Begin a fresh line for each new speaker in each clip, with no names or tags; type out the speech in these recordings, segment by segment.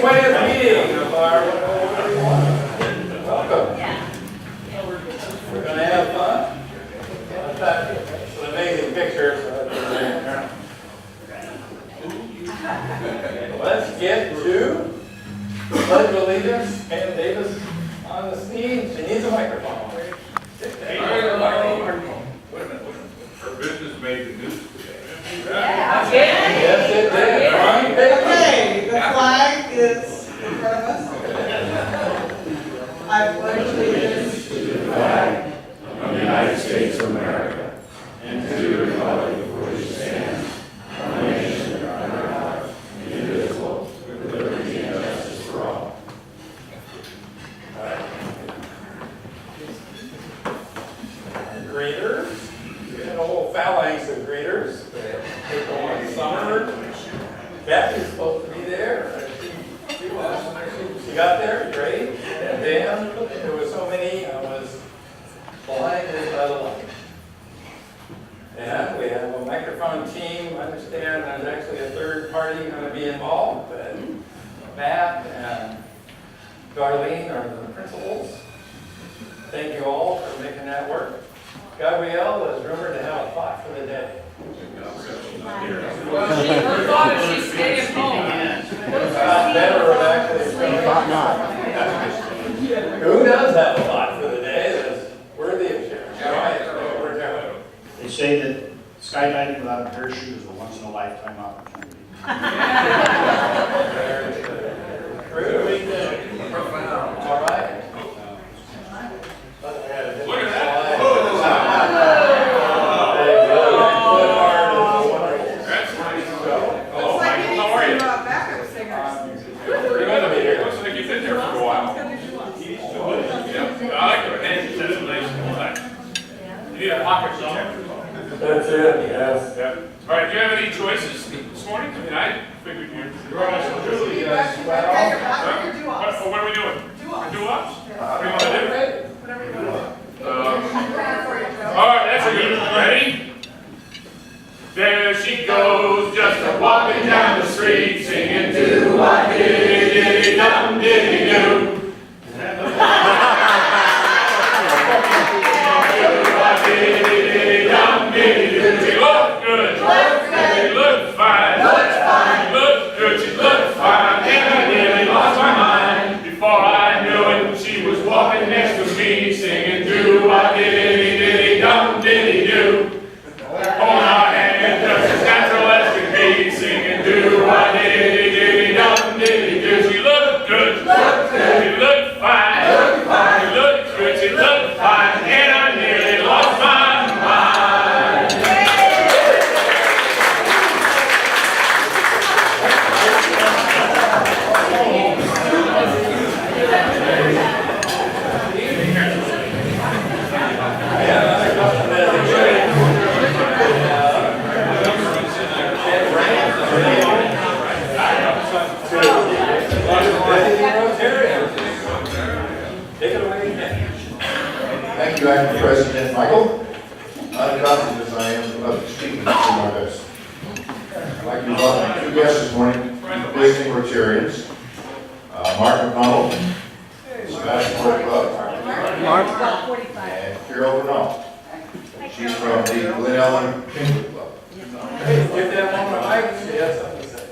20th meeting of our welcome. We're going to have fun. It's an amazing picture. Let's get to Pledge of Allegiance. Pam Davis on the scene. She needs a microphone.
Her business made the news today.
Yes, it did.
Okay, the flag is in front of us. I pledge allegiance to the flag
of the United States of America and to the republic for which it stands, one nation under God, indivisible, with liberty and justice for all.
Greeters. We had a whole phalanx of greeters. They go on summer. Kathy's supposed to be there. She was. She got there. Great. And Dan, there were so many. I was blinded by the light. And we have a microphone team. I understand there's actually a third party going to be involved. But Matt and Darlene are the principals. Thank you all for making that work. Gabrielle is rumored to have a thought for the day.
Her thought is she's staying home.
Better or actually thought not. Who does have a thought for the day that's worthy of sharing? Right.
They say that skydiving without a parachute is a once-in-a-lifetime opportunity.
Profound. All right.
Look at that. That's nice.
Looks like you need
How are you?
some backup singers.
You're going to be here.
Looks like you've been there for a while. Yeah, I like the pen designation. You need a pocket protector.
That's it, yes.
Yeah. All right, do you have any choices this morning? I mean, I figured you're
Really,
You better take your back or your
What
do-offs.
are we doing?
Do-offs.
Do-ups? What do you want to do?
Whatever you want. For you, Joe.
All right, that's a good one. Ready? There she goes, just a walking down the street, singing do-wah-diddy-dum, diddy-do. Do-wah-diddy-dum, diddy-do. She looked good. She looked fine. She looked good. She looked fine. And I nearly lost my mind. Before I knew it, she was walking next to me, singing do-wah-diddy-diddy-dum, diddy-do. On our hands, just as natural as can be, singing do-wah-diddy-diddy-dum, diddy-do. She looked good. She looked fine. She looked good. She looked fine. And I nearly lost my mind.
Take it away.
Thank you, Acting President Michael. Unconfident as I am about speaking to my best. I'd like to welcome two guests this morning, visiting Rotarians. Mark McConnell, Sebastian Club, and Carol Bernal. She's from the Glen Ellen Kingwood Club.
Hey, give that woman a mic. She has something to say.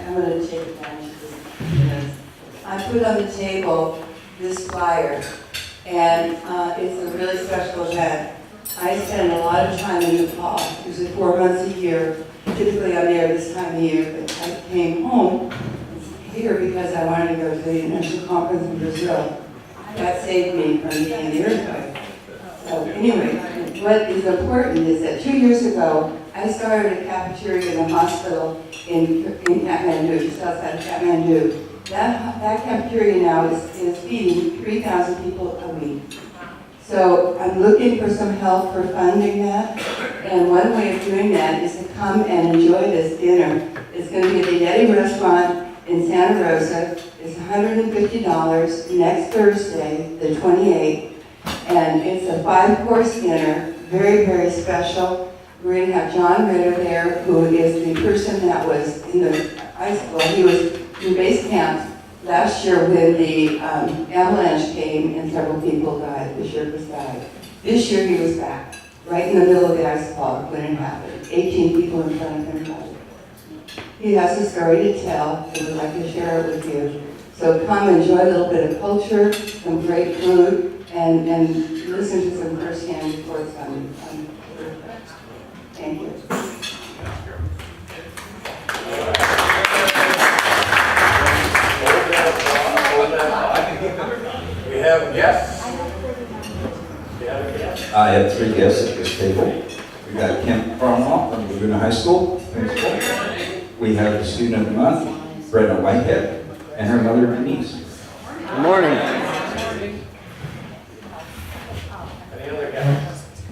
I'm going to take advantage of this because I put on the table this flyer, and it's a really special event. I spend a lot of time in Nepal, usually 4 months a year. Typically I'm there this time of year, but I came home here because I wanted to go to the international conference in Brazil. That saved me from being in the earthquake. So anyway, what is important is that 2 years ago, I started a cafeteria in a hospital in Kathmandu, just outside of Kathmandu. That cafeteria now is feeding 3,000 people a week. So I'm looking for some help for funding that. And one way of doing that is to come and enjoy this dinner. It's going to be at the Yeti restaurant in Santa Rosa. It's $150 next Thursday, the 28th. And it's a 5-course dinner, very, very special. We're going to have John Ritter there, who is the person that was in the high school. He was in base camp last year when the avalanche came and several people died. The Sherpas died. This year he was back, right in the middle of the ice fall when it happened. 18 people in front of him died. He has a story to tell and would like to share it with you. So come enjoy a little bit of culture, some great food, and listen to some first-hand reports on Thank you.
We have guests. We have a guest.
I have 3 guests at this table. We've got Kent Cromwell from Laguna High School, principal. We have the student of the month, Brenda Whitehead, and her mother, Denise.
Good morning.
Any other guests?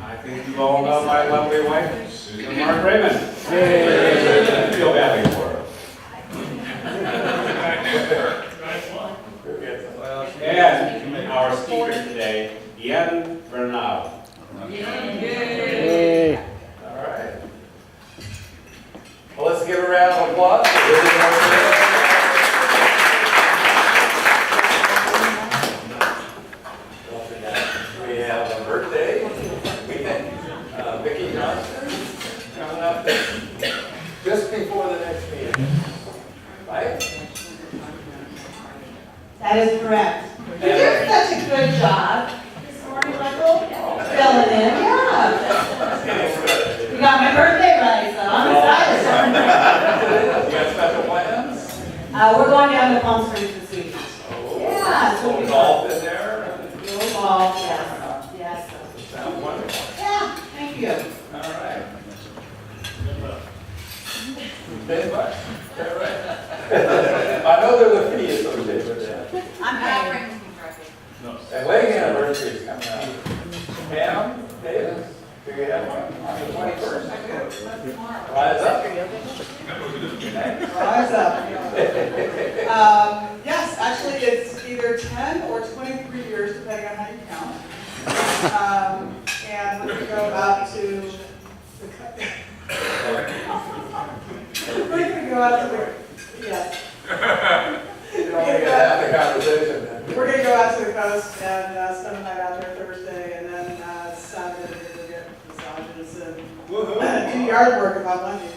I think you all know my lovely wife, Susan Mark Raymond. I feel badly for her.
And our speaker today, Ian Bernal.
Yay.
All right. Well, let's give a round of applause for Susan Mark Raymond. We have a birthday weekend. Vicki Johnson coming up just before the next meeting. Right?
That is correct. You did such a good job this morning, Michael. Filling in, yeah. You got my birthday right, so I'm excited.
You got special plans?
We're going down to Palm Springs this week. Yeah.
Little golf in there?
Little ball, yes. Yes.
Sounds wonderful.
Yeah, thank you.
All right. $10 bucks. All right. I know there's a fee associated with that.
I'm paying.
And wedding anniversary is coming up. Pam, Davis, do you have one on the 21st? Rise up.
Rise up. Yes, actually, it's either 10 or 23 years, depending on how you count. And we're going to go out to the, we're going to go out to the, yes.
You don't want to get half the conversation then.
We're going to go out to the coast and spend the night out there Thursday, and then Saturday we're going to get massages and do yard work if I'm lucky.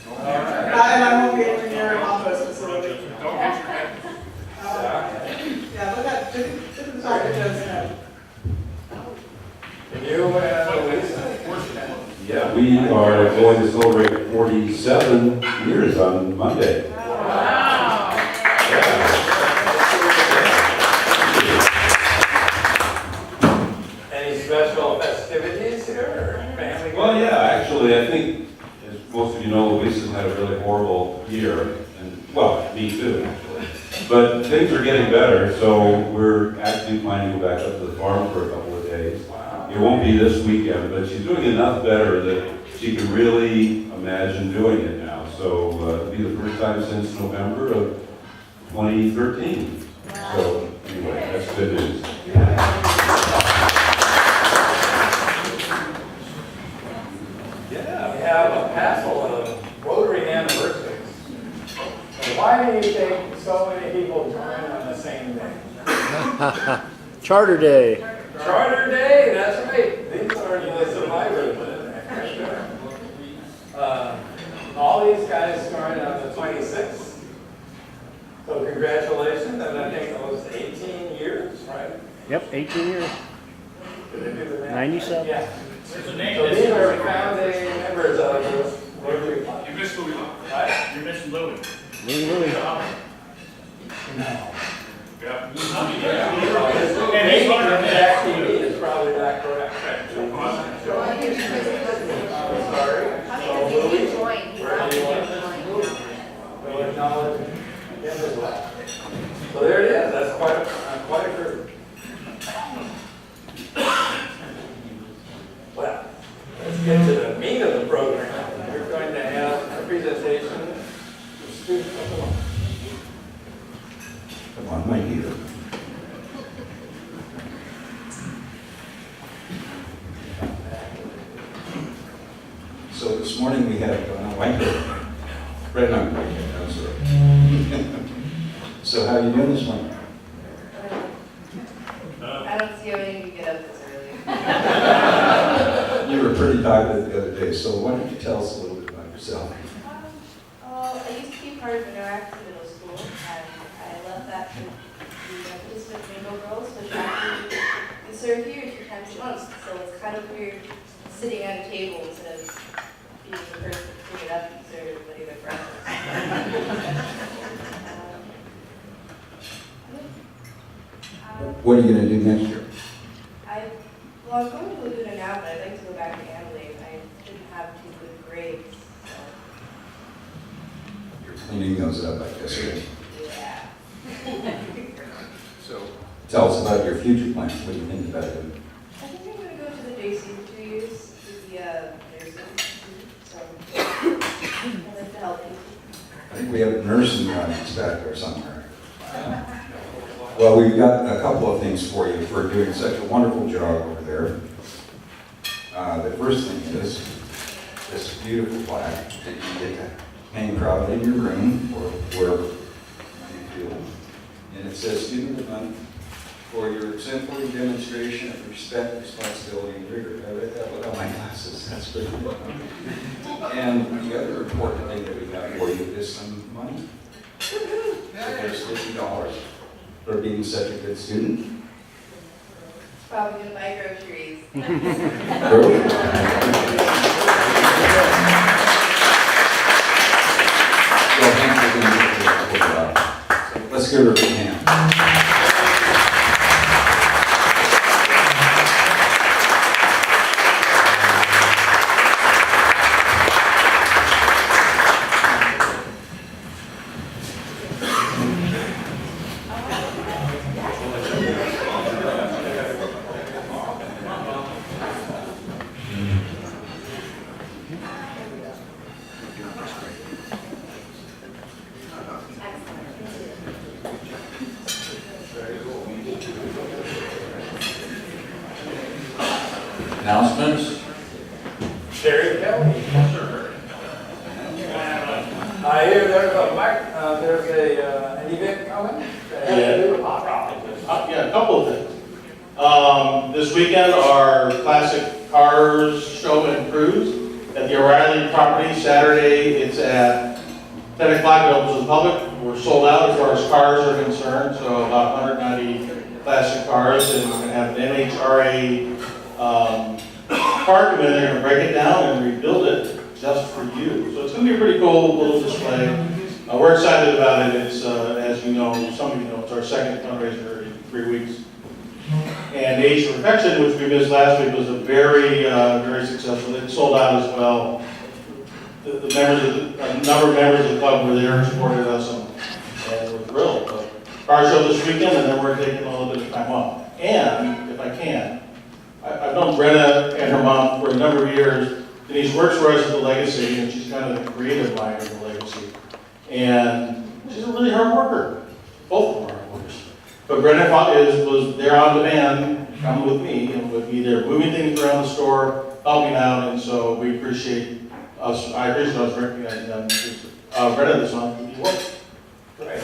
All right.
And I won't be engineering office facility.
Don't get your head.
Yeah, look at, didn't talk to Joe.
And you and Lisa?
Yeah, we are going to celebrate 47 years on Monday.
Any special festivities here or family?
Well, yeah, actually, I think, as most of you know, Lisa's had a really horrible year, and, well, me too, actually. But things are getting better, so we're actually planning to go back up to the farm for a couple of days. It won't be this weekend, but she's doing enough better that she can really imagine doing it now. So it'll be the first time since November of 2013. So anyway, that's good news.
Yeah, we have a passel of Rotary anniversaries. And why do you think so many people join on the same day?
Charter Day.
Charter Day, that's right. These are the survivors. All these guys joined on the 26th. So congratulations, and I think it was 18 years, right?
Yep, 18 years.
Did they do the math?
97.
Yeah. So these are founding members of this Rotary Club.
You missed Louis.
Right?
You missed Louis.
Louis.
Yeah.
And maybe that TV is probably not correct. Sorry. So Louis, where do you want? We'll acknowledge him as well. So there it is. That's quite a group. Well, let's get to the meat of the program. We're going to have a presentation of student of the month.
Come on, my dear. So this morning we have Brett and I, I'm sorry. So how are you doing this morning?
I don't see how you get up this early.
You were pretty tired the other day, so why don't you tell us a little bit about yourself?
I used to be part of Interactive Middle School, and I left that to be a participant in Rainbow Girls, which actually we serve here 2 times a month, so it's kind of weird sitting at a table instead of being the person to pick it up and serve everybody their breakfast.
What are you gonna do next year?
Well, I'm going to Laguna now, but I'd like to go back to Adelaide. I didn't have 2 good grades, so
You're cleaning those up, I guess, right?
yeah.
So tell us about your future plans. What do you think about it?
I think I'm going to go to the JC for 2 years to be a nursing. So I'd like to help you.
I think we have a nursing inspector somewhere. Well, we've got a couple of things for you for doing such a wonderful job over there. The first thing is this beautiful plaque that you get to hang proudly in your room or wherever you feel. And it says, "Student of the Month for your exemplary demonstration of respect, responsibility, and rigor." I read that without my glasses. That's pretty good. And the other important thing that we got for you is some money. So there's $50 for being such a good student.
Probably going to buy groceries.
Let's give her a hand. Announcements?
Terry Kelly. I hear there's an event coming.
Yeah, a couple of things. This weekend, our classic cars show and cruise at the O'Reilly property. Saturday, it's at 10 o'clock. It opens to the public. We're sold out as far as cars are concerned, so about 190 classic cars, and we're going to have an NHRA car come in. They're going to break it down and rebuild it just for you. So it's going to be a pretty cool little display. We're excited about it. It's, as you know, some of you know, it's our second fundraiser in 3 weeks. And Age of Perfection, which we missed last week, was a very, very successful. It sold out as well. A number of members of the club were there and supported us, and we're thrilled. But car show this weekend, and then we're taking a little bit of time off. And if I can, I've known Brenna and her mom for a number of years. Denise works for us at the Legacy, and she's kind of the creative mind of the Legacy. And she's a really hard worker. Both of them are hard workers. But Brenna was there on demand, coming with me, and would be there moving things around the store, helping out, and so we appreciate us. I appreciate us recognizing them. Brenna this month, you work.
Right.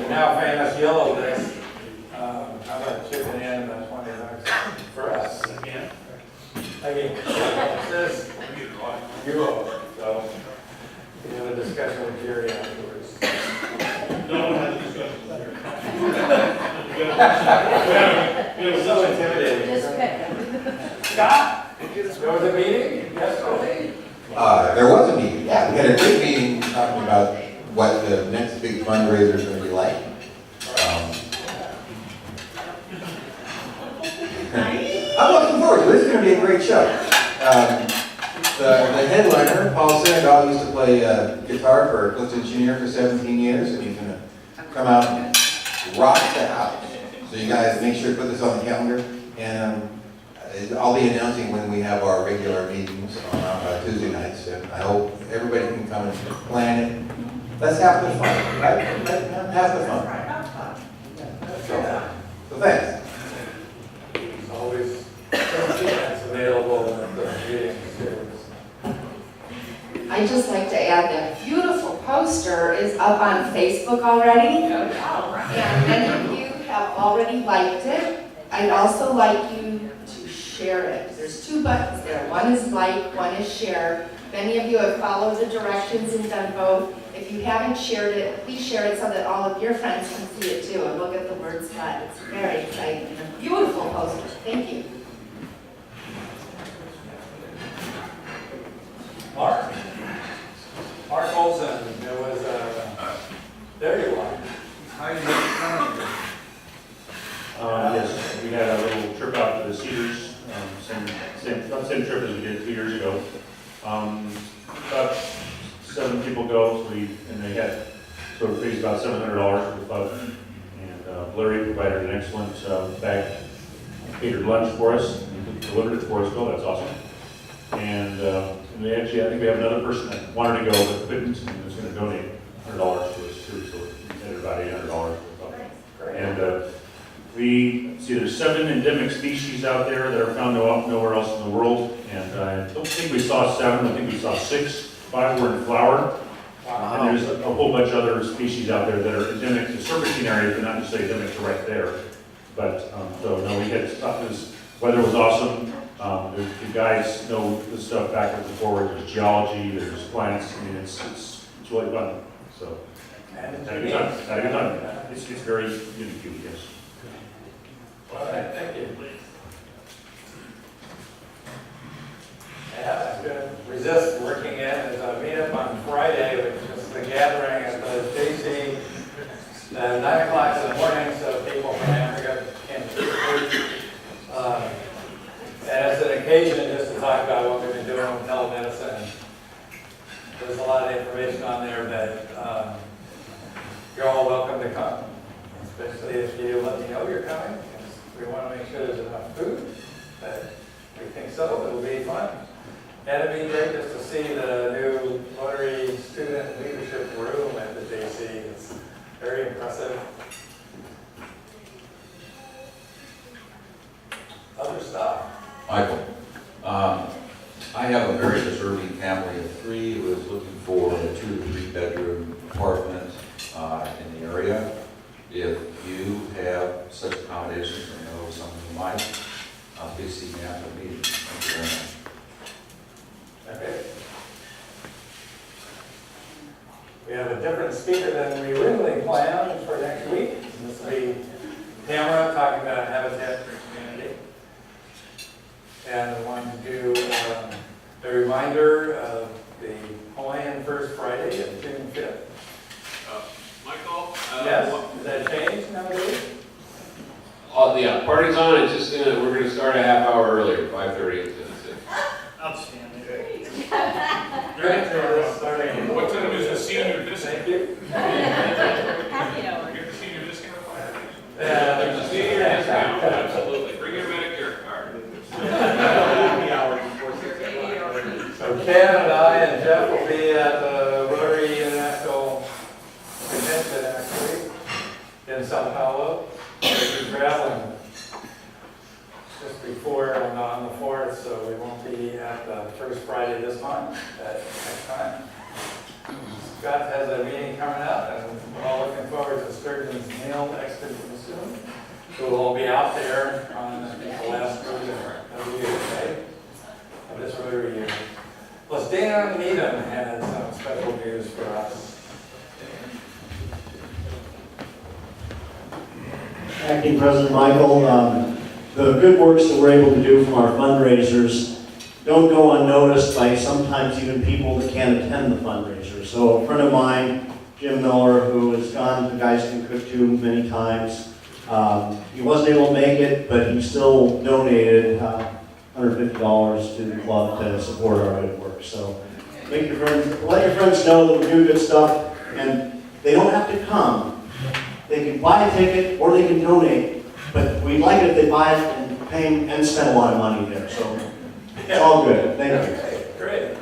Now famous yellow list. How about chipping in $20 for us? Again, it says Euro, so we have a discussion with Jerry afterwards.
No one has a discussion
It was so intimidating. Scott, there was a meeting yesterday?
There was a meeting, yeah. We had a good meeting talking about what the next big fundraiser is going to be like. I'm looking forward to it. This is going to be a great show. The headliner, Paul Senegal, used to play guitar for Clifton Jr. for 17 years, and he's going to come out and rock the house. So you guys make sure to put this on the calendar. And I'll be announcing when we have our regular meetings on Tuesday nights, and I hope everybody can come and plan it. That's half the fun, right? Half the fun. So thanks.
It's always, that's the
I'd just like to add that beautiful poster is up on Facebook already. And many of you have already liked it. I'd also like you to share it. There's 2 buttons there. One is like, one is share. Many of you have followed the directions and done both. If you haven't shared it, please share it so that all of your friends can see it too and look at the word Scott. It's very exciting and a beautiful poster. Thank you.
Mark Olson, there was there you are. How you doing?
Yes, we had a little trip out to the Cedars, same trip as we did 2 years ago. About 7 people go, and they had, so it raised about $700 for the club. And Larry provided an excellent bag catered lunch for us, and delivered it for us. Oh, that's awesome. And they actually, I think we have another person that wanted to go but couldn't, and was going to donate $100 to us too, so we had about $800 for it. And we see there's 7 endemic species out there that are found nowhere else in the world, and I don't think we saw 7, I think we saw 6. 5 were in flower, and there's a whole bunch of other species out there that are endemic to serpentine areas, but not necessarily endemic to right there. But, so no, we had stuff, weather was awesome. The guys know the stuff backwards and forwards. There's geology, there's plants. I mean, it's really fun. So, had a good time. Had a good time. It's very unique, yes.
All right, thank you. Yeah, I'm going to resist working in as a meetup on Friday, which is the gathering at the JC at 9 o'clock in the morning, so people from Africa can and it's an occasion just to talk about what we've been doing with telemedicine. There's a lot of information on there that you're all welcome to come, especially if you let me know you're coming. We want to make sure there's enough food, but we think so. It'll be fun. And it'd be great just to see the new Rotary Student Leadership Room at the JC. It's very impressive. Other stuff.
Michael, I have a very deserving family of 3 who is looking for a 2 to 3 bedroom apartment in the area. If you have such accommodations or know someone who might, please see me after the meeting. Thank you very much.
Okay. We have a different speaker than we originally planned for next week. This will be Tamara talking about Habitat for Humanity. And I want to do a reminder of the Hawaiian First Friday of June 5th.
Michael?
Yes, has that changed nowadays?
Yeah, party's on, it's just, we're gonna start a half hour earlier, 5:30 instead of 6.
Outstanding.
Starting.
What time is the senior discount?
Thank you.
Happy hour.
Get the senior discount?
There's a senior discount, absolutely. Bring your Medicare card.
So Ken and I and Jeff will be at the Rotary International Convention actually in Sao Paulo. We'll be traveling just before on the 4th, so we won't be at the first Friday this month, next time. Scott has a meeting coming up, and we're all looking forward to Sturgeon's Meal Expedition soon. So we'll all be out there on the last Thursday of the year, right? Of this Rotary year. Plus, Dan Needham had some special news for us.
Acting President Michael, the good works that we're able to do from our fundraisers don't go unnoticed by sometimes even people that can't attend the fundraiser. So a friend of mine, Jim Miller, who has gone to Guys Can Cook to many times, he wasn't able to make it, but he still donated $150 to the club to support our good work. So let your friends know that we do good stuff, and they don't have to come. They can buy a ticket or they can donate, but we'd like it if they buy it and pay and spend a lot of money there. So it's all good. Thank you.
Great.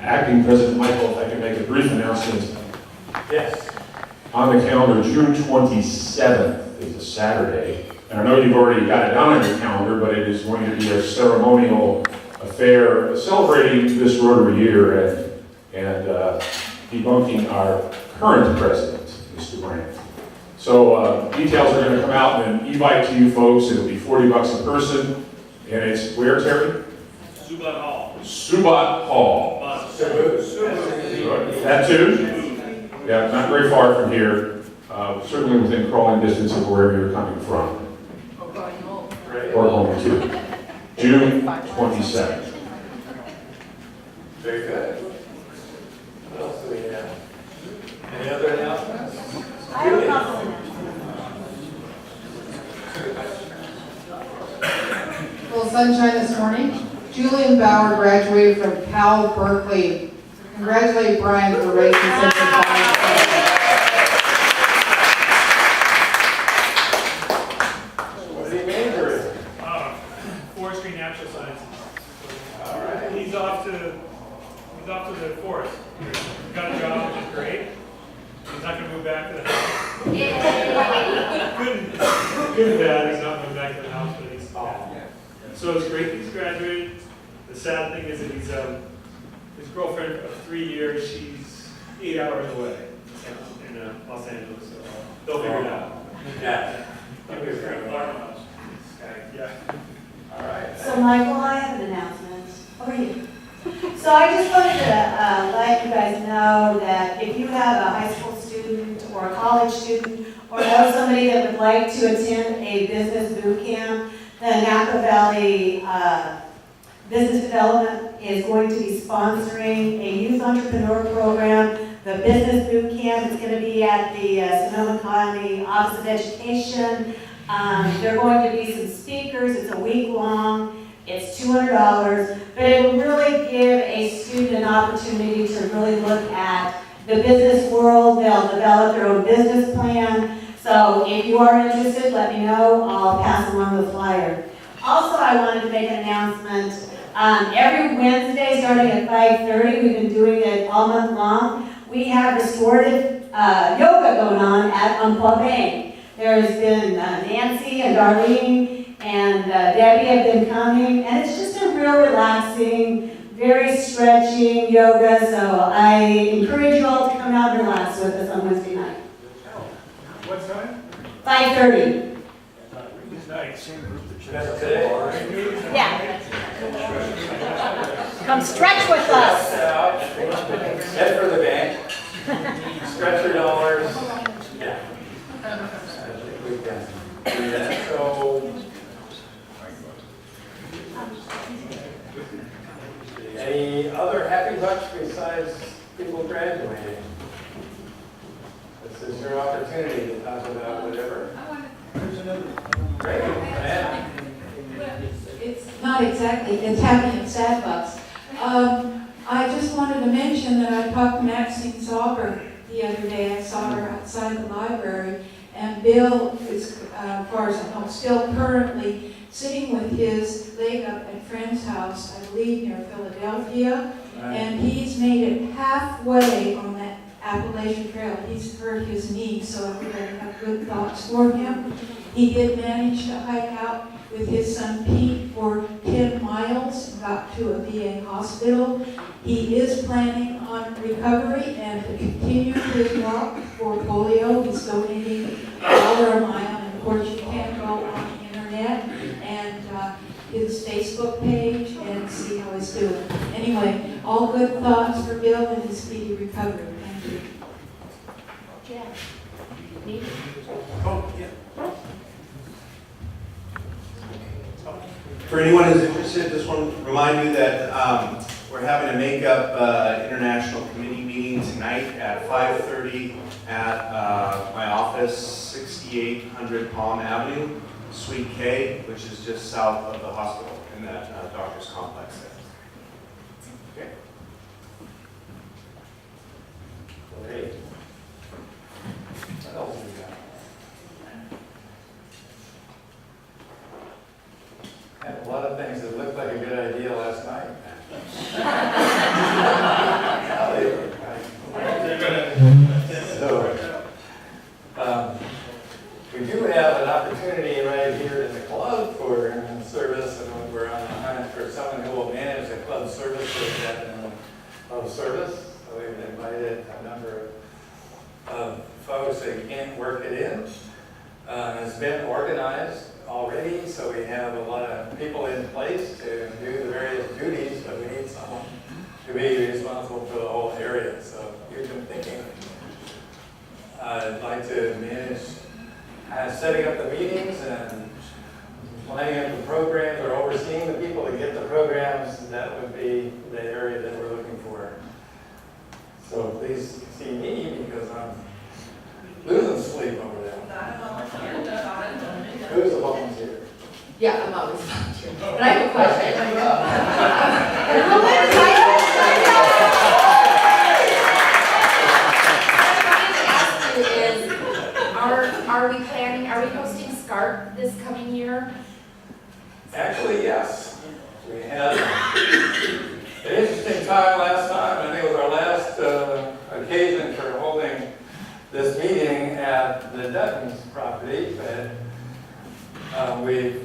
Acting President Michael, if I can make a brief announcement.
Yes.
On the calendar, June 27th is a Saturday. And I know you've already got it down on your calendar, but it is going to be a ceremonial affair celebrating this Rotary year and debunking our current president, Mr. Brandt. So details are going to come out in an e-bike to you folks. It'll be $40 a person, and it's where, Terry?
Subat Hall.
Subat Hall. That too? Yeah, not very far from here. Certainly within crawling distance of wherever you're coming from.
Or going home.
Or home too. June 27th.
Very good. What else do we have? Any other announcements?
I have a couple.
Little sunshine this morning. Julian Bauer graduated from Cal Berkeley. Congratulate Brian for raising such a fine.
What did he major in?
Forestry and natural sciences.
All right.
He's off to the forest. He got a job, which is great. He's not going to move back to the house. Good and bad, he's not moving back to the house, but he's so it's great that he's graduated. The sad thing is that he's his girlfriend of 3 years. She's 8 hours away in Los Angeles, so they'll figure it out.
Yeah.
Yeah.
All right.
So Michael, I have an announcement. How are you? So I just wanted to let you guys know that if you have a high school student or a college student or know somebody that would like to attend a business boot camp, the Napa Valley Business Development is going to be sponsoring a youth entrepreneur program. The business boot camp is going to be at the Sonoma County Office of Education. There are going to be some speakers. It's a week long. It's $200, but it will really give a student an opportunity to really look at the business world. They'll develop their own business plan. So if you are interested, let me know. I'll pass along the flyer. Also, I wanted to make an announcement. Every Wednesday, starting at 5:30, we've been doing it all month long. We have restorative yoga going on at Umpqua Bank. There's been Nancy and Darlene and Debbie have been coming, and it's just a real relaxing, very stretching yoga, so I encourage you all to come out and relax with us on Wednesday night.
What time?
5:30.
Nice.
That's today?
Yeah. Come stretch with us.
Head for the bank. Stretch your dollars. Yeah. I think we can do that. So, any other happy bucks besides people graduating? This is your opportunity to talk about whatever. Great. Yeah.
It's not exactly, it's happy and sad bucks. I just wanted to mention that I talked to Maxine Sauber the other day. I saw her outside the library, and Bill is, as far as I know, still currently sitting with his leg up at friend's house, I believe near Philadelphia, and he's made it halfway on that Appalachian Trail. He's hurt his knee, so everybody have good thoughts for him. He did manage to hike out with his son Pete for 10 miles and got to a VA hospital. He is planning on recovery and to continue his walk for polio. He's donating $1 a mile, and of course you can go on the internet and his Facebook page and see how he's doing. Anyway, all good thoughts for Bill and his speedy recovery. Thank you.
Oh, yeah.
For anyone who's interested, just want to remind you that we're having a Makeup International Committee meeting tonight at 5:30 at my office, 6800 Palm Avenue, Suite K, which is just south of the hospital in that doctor's complex there. Okay.
Great. What else we got? Had a lot of things that looked like a good idea last night. So, we do have an opportunity right here in the club for service, and we're on the hunt for someone who will manage of services that of service. So we've invited a number of folks that can't work it in. It's been organized already, so we have a lot of people in place to do the various duties, but we need someone to be responsible for the whole area. So you've been thinking, I'd like to manage setting up the meetings and planning up the programs or overseeing the people that get the programs. That would be the area that we're looking for. So please see me because I'm losing sleep over there. Who's the volunteer?
Yeah, I'm always volunteering. But I have a question. Are we hosting SCART this coming year?
Actually, yes. We had an interesting time last time. I think it was our last occasion for holding this meeting at the Dutton's property, but we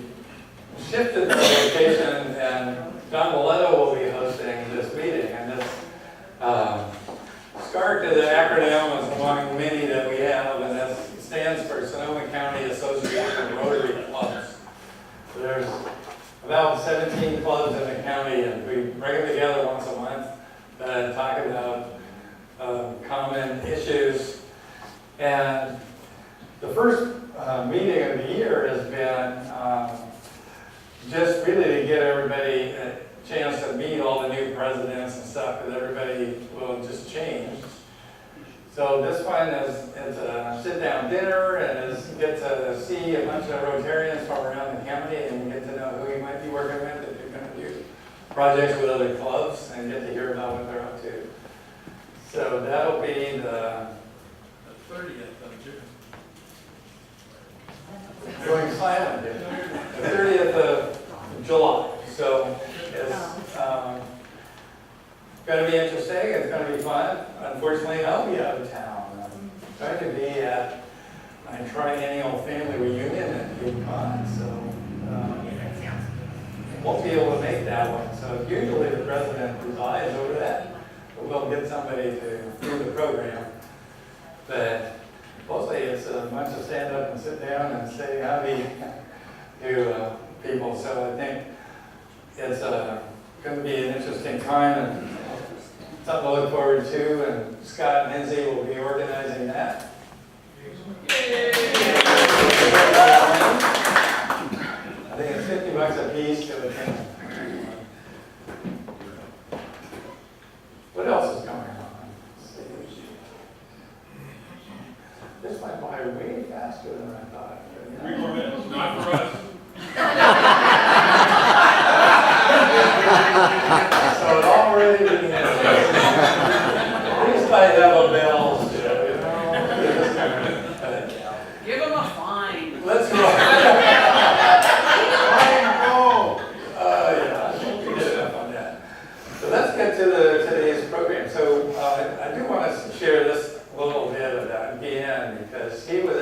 shifted the location, and John Mileto will be hosting this meeting. And this SCART is an acronym, is among many that we have, and that stands for Sonoma County Association of Rotary Clubs. So there's about 17 clubs in the county, and we bring them together once a month and talk about common issues. And the first meeting of the year has been just really to get everybody a chance to meet all the new presidents and stuff, because everybody will just change. So this one is a sit-down dinner, and is get to see a bunch of Rotarians from around the county and get to know who you might be working with if you're going to do projects with other clubs, and get to hear about what they're up to. So that'll be the 30th of June. Going silent here. The 30th of July. So it's going to be interesting. It's going to be fun. Unfortunately, I'll be out of town. I'm trying to be at my triennial family reunion in Cape Cod, so won't be able to make that one. So usually the president presides over that, but we'll get somebody to do the program. But mostly it's a bunch of stand up and sit down and say howdy to people. So I think it's going to be an interesting time and something to look forward to. And Scott and Lindsay will be organizing that. I think it's $50 a piece to attend. What else is going on? Let's see. This went by way faster than I thought.
3 more minutes, not for us.
So it already begins. At least I have a bell still, you know.
Give them a fine.
Let's go. Yeah, I think we did enough on that. So let's get to today's program. So I do want to share this little bit about Guillen, because he was